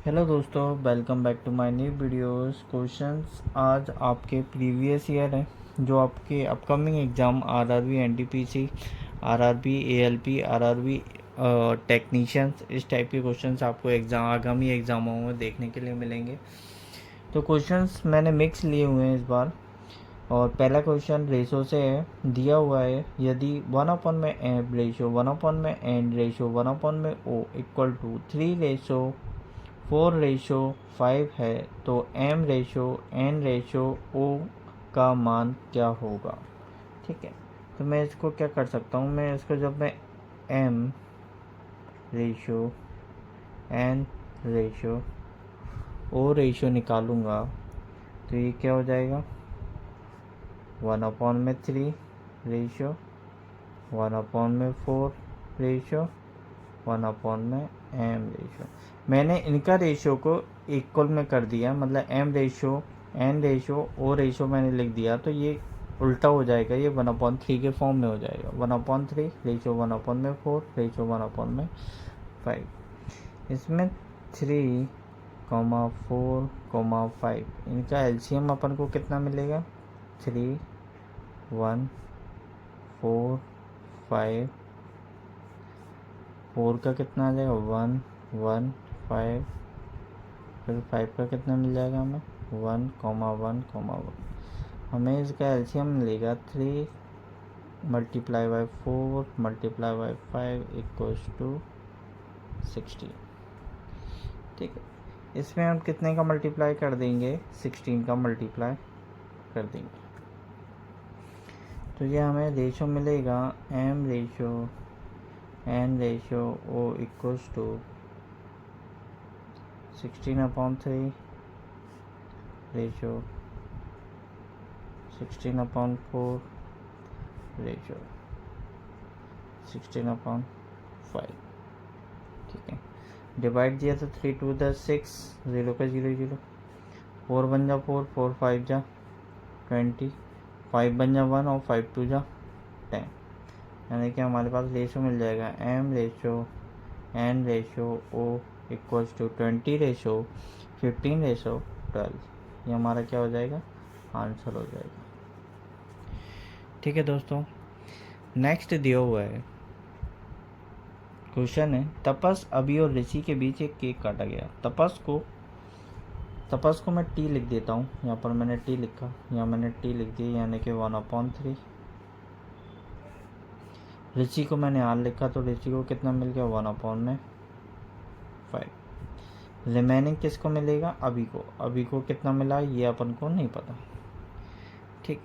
Hello दोस्तों, welcome back to my new videos. Questions आज आपके प्रीवियस ईयर है जो आपके upcoming exam RRB NTPC, RRB ALP, RRB technicians, इस टाइप के क्वेश्चंस आपको एग्ज़ाम आगामी एग्ज़ामों में देखने के लिए मिलेंगे। तो क्वेश्चंस मैंने मिक्स लिए हुए हैं इस बार। और पहला क्वेश्चन रेशो से है, दिया हुआ है यदि 1/n में एम रेशो 1/n में एन रेशो 1/n में ओ इक्वल टू 3:4:5 है तो m ratio n ratio o का मान क्या होगा। ठीक है, तो मैं इसको क्या कर सकता हूँ, मैं इसको जब मैं m ratio n ratio o ratio निकालूंगा तो ये क्या हो जाएगा, 1/3 रेशो 1/4 रेशो 1/m रेशो। मैंने इनका रेशो को इक्वल में कर दिया, मतलब m ratio n ratio o ratio मैंने लिख दिया, तो ये उल्टा हो जाएगा, ये 1/3 के फॉर्म में हो जाएगा। 1/3 रेशो 1/4 रेशो 1/5। इसमें 3,4,5 इनका एलसीएम अपन को कितना मिलेगा, 3, 1, 4, 5, 4 का कितना आ जाएगा, 1, 1, 5, फिर 5 का कितना मिल जाएगा हमें, 1, 1, 1। हमें इसका एलसीएम मिलेगा 3 × 4 × 5 इक्वल्स टू 16। ठीक है, इसमें हम कितने का मल्टीप्लाई कर देंगे, 16 का मल्टीप्लाई कर देंगे, तो ये हमें रेशो मिलेगा m ratio n ratio o equals to 16/3 ratio 16/4 ratio 16/5। ठीक है, डिवाइड दिया तो 3 2 6, 0 का 0 0, 4 बन जा 4, 4 5 जा 20, 5 बन जा 1 और 5 2 जा 10। यानी कि हमारे पास रेशो मिल जाएगा m ratio n ratio o equals to 20 ratio 15 ratio 12। ये हमारा क्या हो जाएगा, आंसर हो जाएगा। ठीक है दोस्तों, नेक्स्ट दिया हुआ है क्वेश्चन है, तपस, अभी और ऋषि के बीच एक केक काटा गया। तपस को मैं टी लिख देता हूँ, यहाँ पर मैंने टी लिखा, यहाँ मैंने टी लिख दी, यानी कि 1/3। ऋषि को मैंने आर लिखा, तो ऋषि को कितना मिल गया, 1/5। रिमेनिंग किसको मिलेगा, अभी को कितना मिला ये अपन को नहीं पता। ठीक है,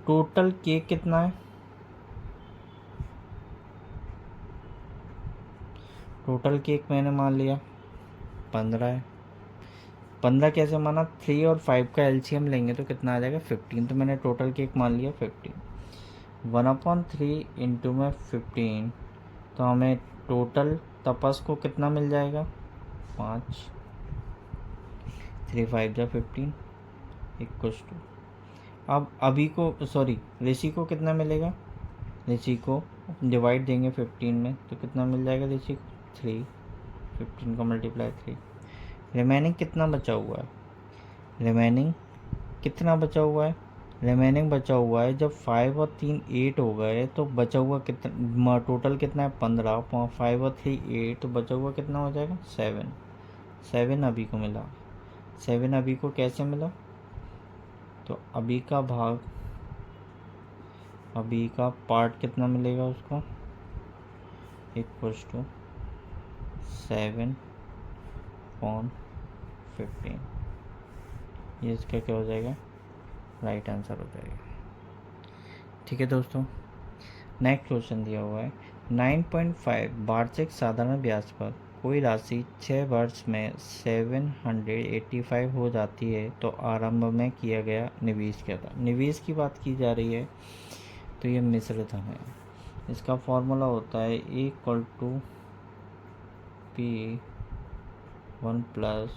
टोटल केक कितना है, टोटल केक मैंने मान लिया 15 है। 15 कैसे माना, 3 और 5 का एलसीएम लेंगे तो कितना आ जाएगा, 15। तो मैंने टोटल केक मान लिया 15। 1/3 इंटू में 15, तो हमें टोटल तपस को कितना मिल जाएगा, 5। 3 5 जा 15 इक्वल्स टू, अब अभी को सॉरी ऋषि को कितना मिलेगा, ऋषि को डिवाइड देंगे 15 में तो कितना मिल जाएगा ऋषि को, 3। 15 का मल्टीप्लाई 3। रिमेनिंग कितना बचा हुआ है, रिमेनिंग कितना बचा हुआ है, रिमेनिंग बचा हुआ है, जब 5 और 3 8 हो गए तो बचा हुआ कितना, टोटल कितना है 15, 5 और 3 8, तो बचा हुआ कितना हो जाएगा, 7। 7 अभी को मिला। 7 अभी को कैसे मिला, तो अभी का भाग, अभी का पार्ट कितना मिलेगा उसको, इक्वल्स टू 7/15। ये इसका क्या हो जाएगा, राइट आंसर हो जाएगा। ठीक है दोस्तों, नेक्स्ट क्वेश्चन दिया हुआ है, 9.5 वार्षिक साधारण ब्याज पर कोई राशि 6 वर्ष में 785 हो जाती है तो आरंभ में किया गया निवेश क्या था। निवेश की बात की जा रही है, तो ये मिश्र धन है। इसका फॉर्मूला होता है P1 plus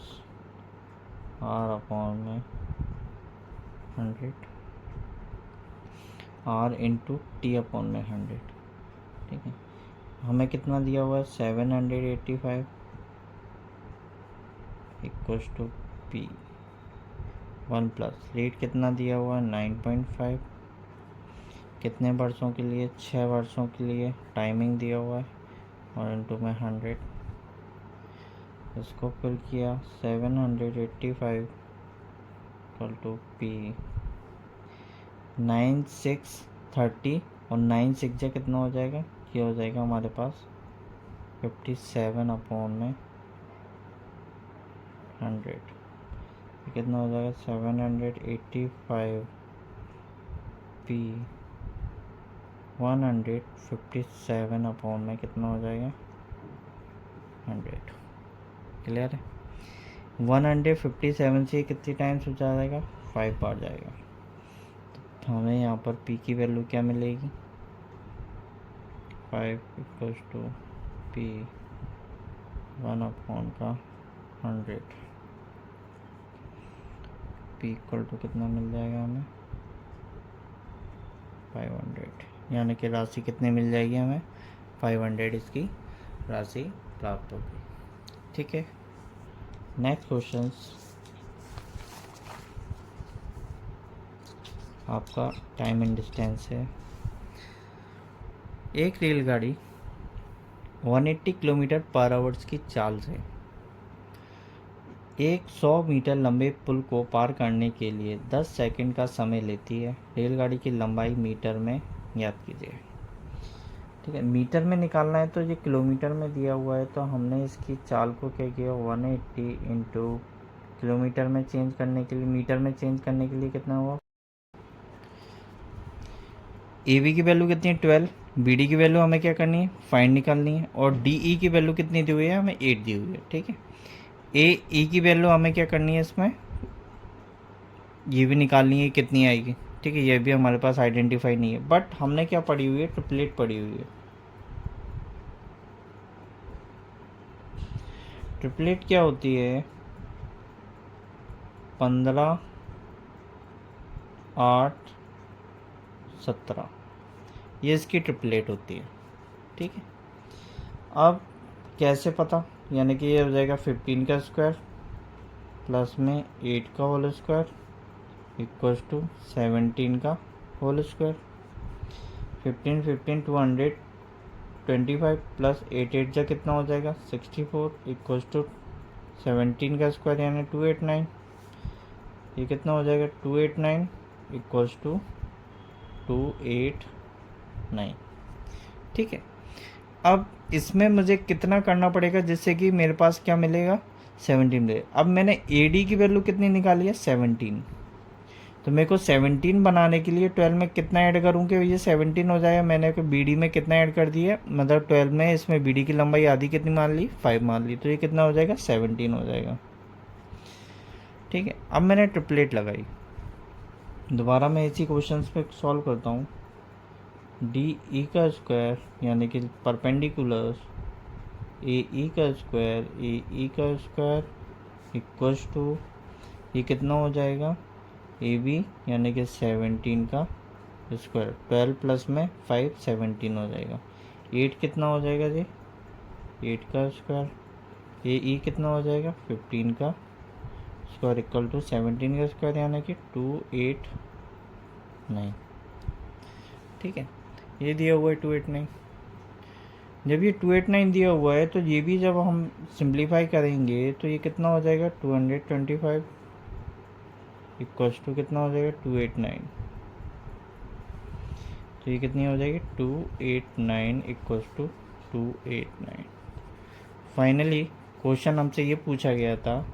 R/100 R into T/100। ठीक है, हमें कितना दिया हुआ है, 785, equals to P 1 plus rate कितना दिया हुआ है 9.5, कितने वर्षों के लिए 6 वर्षों के लिए, टाइमिंग दिया हुआ है और इनटू में 100, इसको फिल किया 785 इक्वल टू पी 9630 और 9 6 जा कितना हो जाएगा, ये हो जाएगा हमारे पास 57 अपॉन में 100, कितना हो जाएगा 785 पी 157 अपॉन में कितना हो जाएगा 100। क्लियर है। 157 से कितनी टाइम्स हो जाएगा 5 बार जाएगा, तो हमें यहाँ पर p की वैल्यू क्या मिलेगी 5 इक्वल्स टू p 1 अपॉन का 100, p इक्वल टू कितना मिल जाएगा हमें 500, यानी कि राशि कितनी मिल जाएगी हमें 500 इसकी राशि प्राप्त होगी। ठीक है। नेक्स्ट क्वेश्चन आपका टाइम एंड डिस्टेंस है। एक रेलगाड़ी 180 किलोमीटर पर आवर्स की चाल से एक 100 मीटर लंबे पुल को पार करने के लिए 10 सेकंड का समय लेती है। रेलगाड़ी की लंबाई मीटर में याद कीजिए। ठीक है, मीटर में निकालना है तो ये किलोमीटर में दिया हुआ है, तो हमने इसकी चाल को क्या किया 180 इंटू किलोमीटर में चेंज करने के लिए, मीटर में चेंज करने के लिए कितना हुआ, ए बी की वैल्यू कितनी है 12, बी डी की वैल्यू हमें क्या करनी है फाइंड निकालनी है, और डी ई की वैल्यू कितनी दी हुई है हमें 8 दी हुई है। ठीक है, ए ई की वैल्यू हमें क्या करनी है इसमें, ये भी निकालनी है कितनी आएगी। ठीक है, ये भी हमारे पास आइडेंटिफाई नहीं है, बट हमने क्या पढ़ी हुई है ट्रिपलेट पढ़ी हुई है। ट्रिपलेट क्या होती है 15 8 17, ये इसकी ट्रिपलेट होती है। ठीक है, अब कैसे पता, यानी कि ये हो जाएगा 15 का स्क्वायर प्लस में 8 का होल स्क्वायर इक्वल्स टू 17 का होल स्क्वायर, 15 15 225 प्लस 8 8 जा कितना हो जाएगा 64 इक्वल्स टू 17 का स्क्वायर यानी 289, ये कितना हो जाएगा 289 इक्वल्स टू 289। ठीक है, अब इसमें मुझे कितना करना पड़ेगा जिससे कि मेरे पास क्या मिलेगा 17 मिलेगा। अब मैंने ए डी की वैल्यू कितनी निकाली है 17, तो मेरे को 17 बनाने के लिए 12 में कितना ऐड करूँ कि ये 17 हो जाएगा। मैंने को बी डी में कितना ऐड कर दिया, मतलब 12 में इसमें बी डी की लंबाई आधी कितनी मान ली 5 मान ली, तो ये कितना हो जाएगा 17 हो जाएगा। ठीक है, अब मैंने ट्रिपलेट लगाई, दोबारा मैं इसी क्वेश्चन पे सॉल्व करता हूँ। डी ई का स्क्वायर यानी कि परपेंडिकुलर ए ई का स्क्वायर इक्वल्स टू ये कितना हो जाएगा ए बी यानी कि 17 का स्क्वायर, 12 प्लस में 5 17 हो जाएगा, 8 कितना हो जाएगा जी 8 का स्क्वायर, ए ई कितना हो जाएगा 15 का स्क्वायर इक्वल टू 17 का स्क्वायर यानी कि 289। ठीक है, ये दिया हुआ है 289। जब ये 289 दिया हुआ है तो ये भी जब हम सिंप्लीफाई करेंगे तो ये कितना हो जाएगा 225 इक्वल्स टू कितना हो जाएगा 289, तो ये कितनी हो जाएगी 289 इक्वल्स टू 289। फाइनली क्वेश्चन हमसे ये पूछा गया था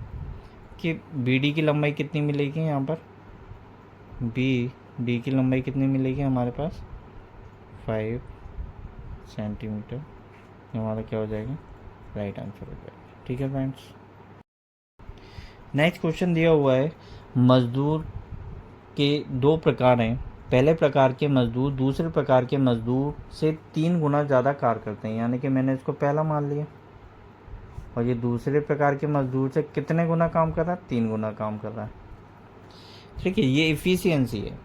कि बी डी की लंबाई कितनी मिलेगी, यहाँ पर बी डी की लंबाई कितनी मिलेगी हमारे पास 5 सेंटीमीटर, हमारा क्या हो जाएगा राइट आंसर हो जाएगा। ठीक है फ्रेंड्स, नेक्स्ट क्वेश्चन दिया हुआ है मजदूर के 2 प्रकार हैं, पहले प्रकार के मजदूर दूसरे प्रकार के मजदूर से 3 गुना ज़्यादा कार्य करते हैं, यानी कि मैंने इसको पहला मान लिया, और ये दूसरे प्रकार के मजदूर से कितने गुना काम कर रहा है 3 गुना काम कर रहा है। ठीक है, ये इफ़िशियंसी है।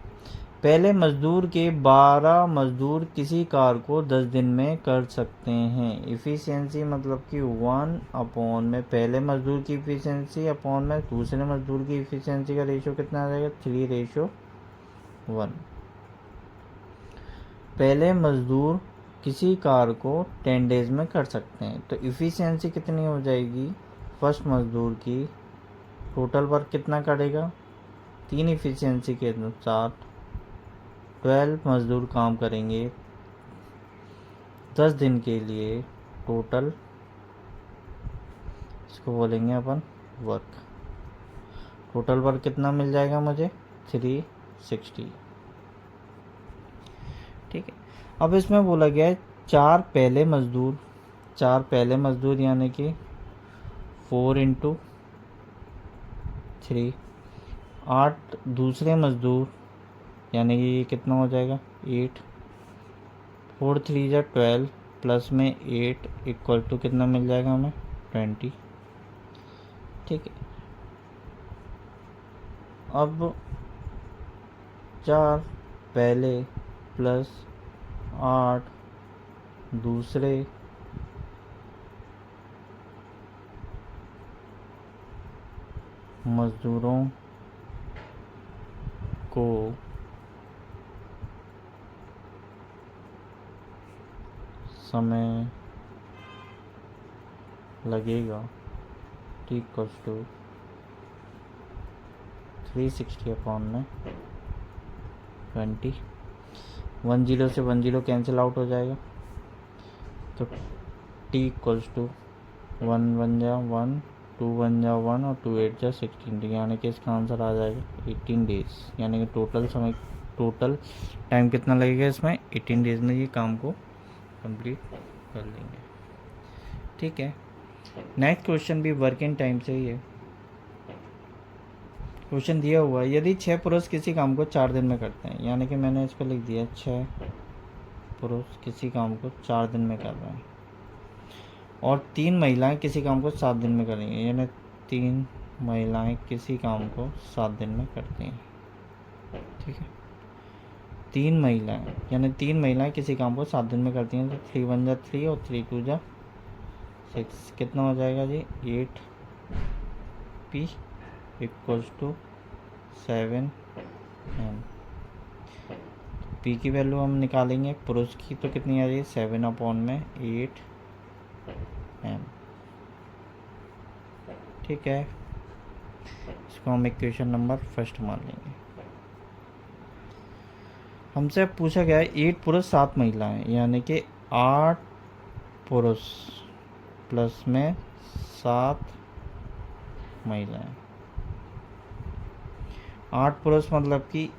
पहले मजदूर के 12 मजदूर किसी कार को 10 दिन में कर सकते हैं। इफ़िशियंसी मतलब कि 1 अपॉन में पहले मजदूर की इफ़िशियंसी अपॉन में दूसरे मजदूर की इफ़िशियंसी का रेशियो कितना आ जाएगा, 3:1। पहले मजदूर किसी कार को 10 डेज में कर सकते हैं, तो इफ़िशियंसी कितनी हो जाएगी, फर्स्ट मजदूर की टोटल वर्क कितना करेगा, 3 इफ़िशियंसी के अनुसार 12 मजदूर काम करेंगे 10 दिन के लिए, टोटल इसको बोलेंगे अपन वर्क। टोटल वर्क कितना मिल जाएगा मुझे, 360। ठीक है, अब इसमें बोला गया है 4 पहले मजदूर यानी कि 4 × 3, 8 दूसरे मजदूर यानी कि ये कितना हो जाएगा, 8, 4 3 जा 12 प्लस में 8 इक्वल टू कितना मिल जाएगा हमें, 20। ठीक है, अब 4 पहले प्लस 8 दूसरे मजदूरों को समय लगेगा इक्वल्स टू 360 अपॉन में 20। 10 से 10 कैंसिल आउट हो जाएगा, तो टी इक्वल्स टू 1 1 जा 1, 2 1 जा 1 और 2 8 जा 16, यानी कि इसका आंसर आ जाएगा 18 डेज। यानी कि टोटल टाइम कितना लगेगा इसमें, 18 डेज में ये काम को कंप्लीट कर लेंगे। ठीक है, नेक्स्ट क्वेश्चन भी वर्किंग टाइम से ही है। क्वेश्चन दिया हुआ है, यदि 6 पुरुष किसी काम को 4 दिन में करते हैं, यानी कि मैंने इस पर लिख दिया 6 पुरुष किसी काम को 4 दिन में कर रहे हैं और 3 महिलाएं किसी काम को 7 दिन में करेंगी, यानी 3 महिलाएं किसी काम को 7 दिन में करती हैं। ठीक है, 3 महिलाएं किसी काम को 7 दिन में करती हैं, तो 3 1 जा 3 और 3 2 जा 6, कितना हो जाएगा जी, 8p equals to 7m। p की वैल्यू हम निकालेंगे, पुरुष की तो कितनी आ रही है, 7 अपॉन में 8m। ठीक है, इसको हम इक्वेशन नंबर फर्स्ट मान लेंगे। हमसे पूछा गया है 8 पुरुष 7 महिलाएं, यानी कि 8 पुरुष प्लस में 7 महिलाएं। 8 पुरुष मतलब कि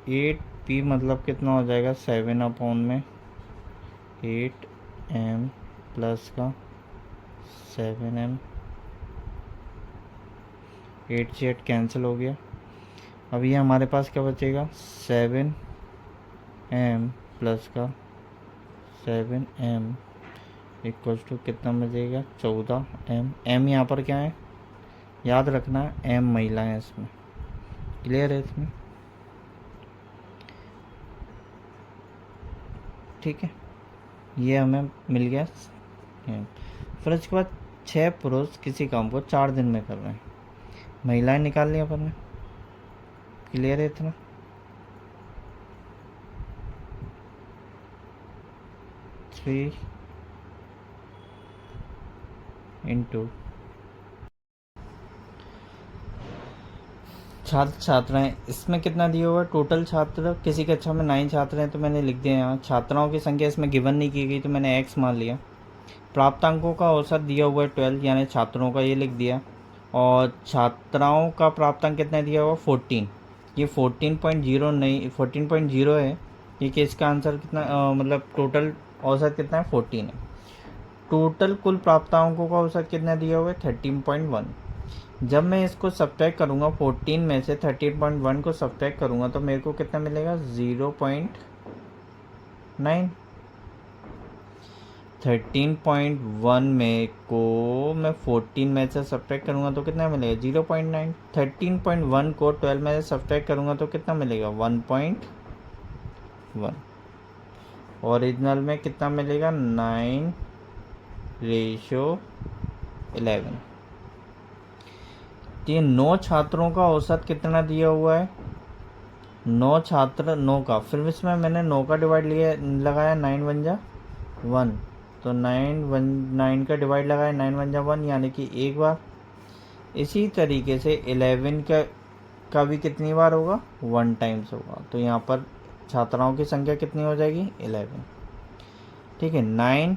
8p मतलब कितना हो जाएगा, 7 अपॉन में 8m प्लस का 7m, 8 से 8 कैंसिल हो गया। अब ये हमारे पास क्या बचेगा, 7m प्लस का 7m इक्वल्स टू कितना बचेगा, 14m। m यहाँ पर क्या है, याद रखना है, m महिला है इसमें, क्लियर है इसमें। ठीक है, ये हमें मिल गया। फिर उसके बाद 6 पुरुष किसी काम को 4 दिन में कर रहे हैं, महिलाएं निकाल ली अपन ने, क्लियर है इतना। थ्री इंटू छात्र छात्राएं, इसमें कितना दिया हुआ है, टोटल छात्र किसी कक्षा में 9 छात्र हैं, तो मैंने लिख दिया यहाँ। छात्राओं की संख्या इसमें गिवन नहीं की गई, तो मैंने x मान लिया। प्राप्तांकों का औसत दिया हुआ है 12, यानी छात्रों का ये लिख दिया। और छात्राओं का प्राप्तांक कितना दिया हुआ, 14। ये 14.0 नहीं, 14.0 है। ये कि इसका आंसर कितना मतलब टोटल औसत कितना है, 14 है। टोटल कुल प्राप्तांकों का औसत कितना दिया हुआ है, 13.1। जब मैं इसको सब्ट्रैक्ट करूँगा 14 में से 13.1 को सब्ट्रैक्ट करूँगा तो मेरे को कितना मिलेगा, 0.9। 13.1 में को मैं 14 में से सब्ट्रैक्ट करूँगा तो कितना मिलेगा 0.9। 13.1 को 12 में से सब्ट्रैक्ट करूँगा तो कितना मिलेगा 1.1। ओरिजिनल में कितना मिलेगा 9:11। तो ये 9 छात्रों का औसत कितना दिया हुआ है 9 छात्र 9 का, फिर इसमें मैंने 9 का डिवाइड लिया लगाया 9 1 जा 1, तो 9 का डिवाइड लगाया 9 1 जा 1 यानी कि एक बार। इसी तरीके से 11 का भी कितनी बार होगा 1 टाइम्स होगा, तो यहाँ पर छात्राओं की संख्या कितनी हो जाएगी 11। ठीक है, 9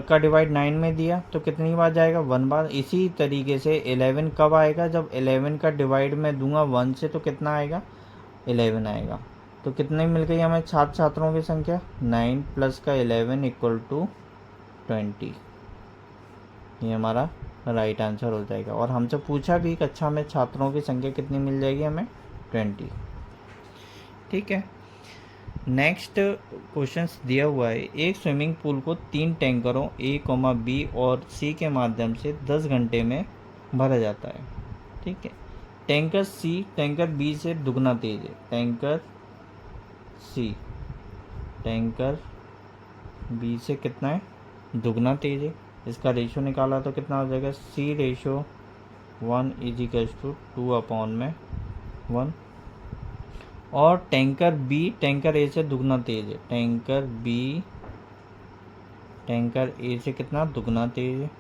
का डिवाइड 9 में दिया तो कितनी बार जाएगा 1 बार। इसी तरीके से 11 कब आएगा जब 11 का डिवाइड में दूंगा 1 से तो कितना आएगा 11 आएगा। तो कितने मिल गई हमें छात्रों की संख्या 9 प्लस का 11 इक्वल टू 20। ये हमारा राइट आंसर हो जाएगा। और हमसे पूछा भी कक्षा में छात्रों की संख्या कितनी मिल जाएगी हमें 20। ठीक है, नेक्स्ट क्वेश्चंस दिया हुआ है। एक स्विमिंग पूल को 3 टैंकरों ए, बी और सी के माध्यम से 10 घंटे में भरा जाता है। ठीक है, टैंकर सी टैंकर बी से दुगना तेज है। टैंकर बी से कितना है दुगना तेज है। इसका रेशो निकाला तो कितना हो जाएगा C/1 = 2/1। और टैंकर बी टैंकर ए से दुगना तेज है। टैंकर ए से कितना दुगना तेज है,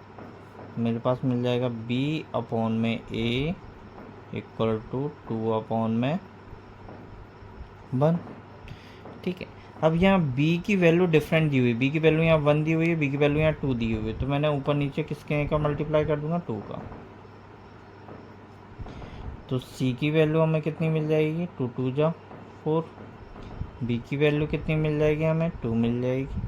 मेरे पास मिल जाएगा B/A = 2/1। ठीक है, अब यहाँ b की वैल्यू डिफरेंट दी हुई है। b की वैल्यू यहाँ 1 दी हुई है, b की वैल्यू यहाँ 2 दी हुई है, तो मैंने ऊपर नीचे किसके का मल्टीप्लाई कर दूंगा 2 का। तो c की वैल्यू हमें कितनी मिल जाएगी 2 2 जा 4। b की वैल्यू कितनी मिल जाएगी हमें 2 मिल जाएगी।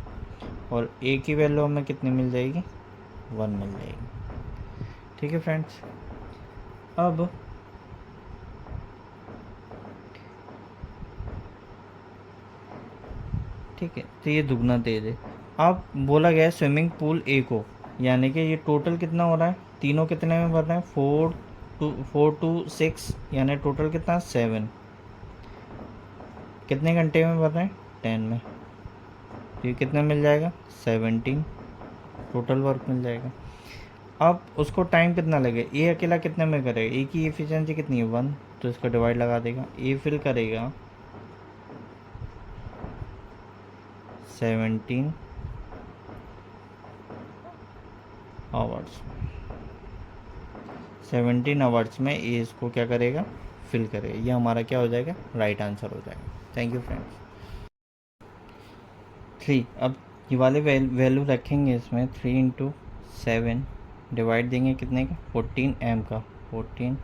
और a की वैल्यू हमें कितनी मिल जाएगी 1 मिल जाएगी। ठीक है फ्रेंड्स, अब ठीक है, तो ये दुगना तेज है। अब बोला गया है स्विमिंग पूल ए को, यानी कि ये टोटल कितना हो रहा है, तीनों कितने में भर रहे हैं 4 to 6, यानी टोटल कितना 7। कितने घंटे में भर रहे हैं 10 में, तो ये कितना मिल जाएगा 17 टोटल वर्क मिल जाएगा। अब उसको टाइम कितना लगेगा, ए अकेला कितने में करेगा, ए की एफिशिएंसी कितनी है 1, तो इसका डिवाइड लगा देगा। ए फिल करेगा 17 आवर्स। 17 आवर्स में ये इसको क्या करेगा फिल करेगा। ये हमारा क्या हो जाएगा राइट आंसर हो जाएगा। Thank you friends. 3, अब ये वाले वैल्यू रखेंगे इसमें 3 × 7 डिवाइड देंगे कितने का 14 m का 14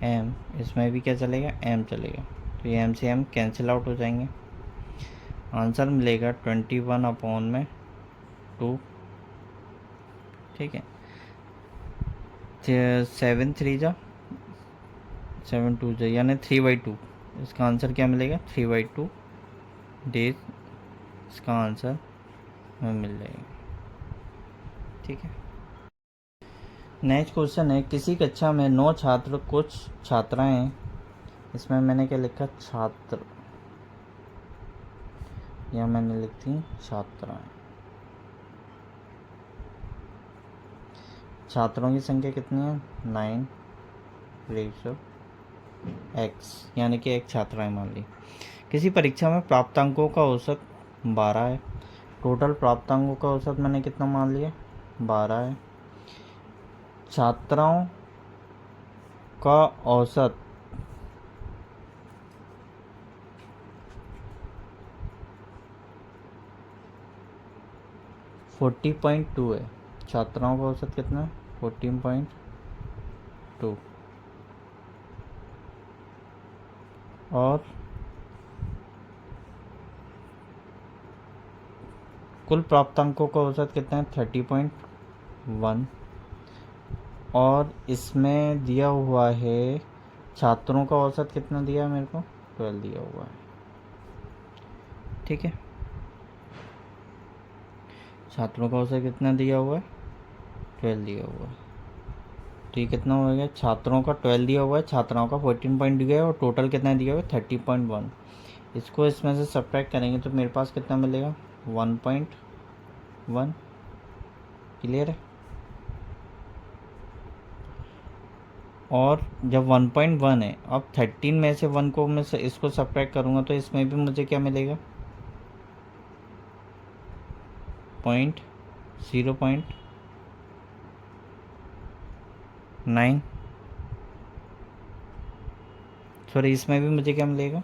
m, इसमें भी क्या चलेगा m चलेगा, तो ये m से m कैंसिल आउट हो जाएंगे। आंसर मिलेगा 21/2। ठीक है, 7 3 जा 7 2 जा यानी 3/2। इसका आंसर क्या मिलेगा 3/2 डेज, इसका आंसर हमें मिल जाएगा। ठीक है, नेक्स्ट क्वेश्चन है, किसी कक्षा में 9 छात्र कुछ छात्राएं, इसमें मैंने क्या लिखा छात्र, या मैंने लिखती छात्राएं। छात्रों की संख्या कितनी है 9/x, यानी कि एक छात्राएं मान ली। किसी परीक्षा में प्राप्तांकों का औसत 12 है। टोटल प्राप्तांकों का औसत मैंने कितना मान लिया 12 है। छात्राओं का औसत 40.2 है। छात्राओं का औसत कितना है 14.2। और कुल प्राप्तांकों का औसत कितना है 30.1। और इसमें दिया हुआ है छात्रों का औसत कितना दिया है मेरे को 12 दिया हुआ है। ठीक है, छात्रों का औसत कितना दिया हुआ है, 12 दिया हुआ है। तो ये कितना हो गया, छात्रों का 12 दिया हुआ है, छात्राओं का 14 पॉइंट दिया है और टोटल कितना दिया हुआ है 30.1। इसको इसमें से सब्ट्रैक्ट करेंगे तो मेरे पास कितना मिलेगा 1.1। क्लियर है। और जब 1.1 है, अब 13 में से 1 को मैं इसको सब्ट्रैक्ट करूँगा तो इसमें भी मुझे क्या मिलेगा 0.9। सॉरी, इसमें भी मुझे क्या मिलेगा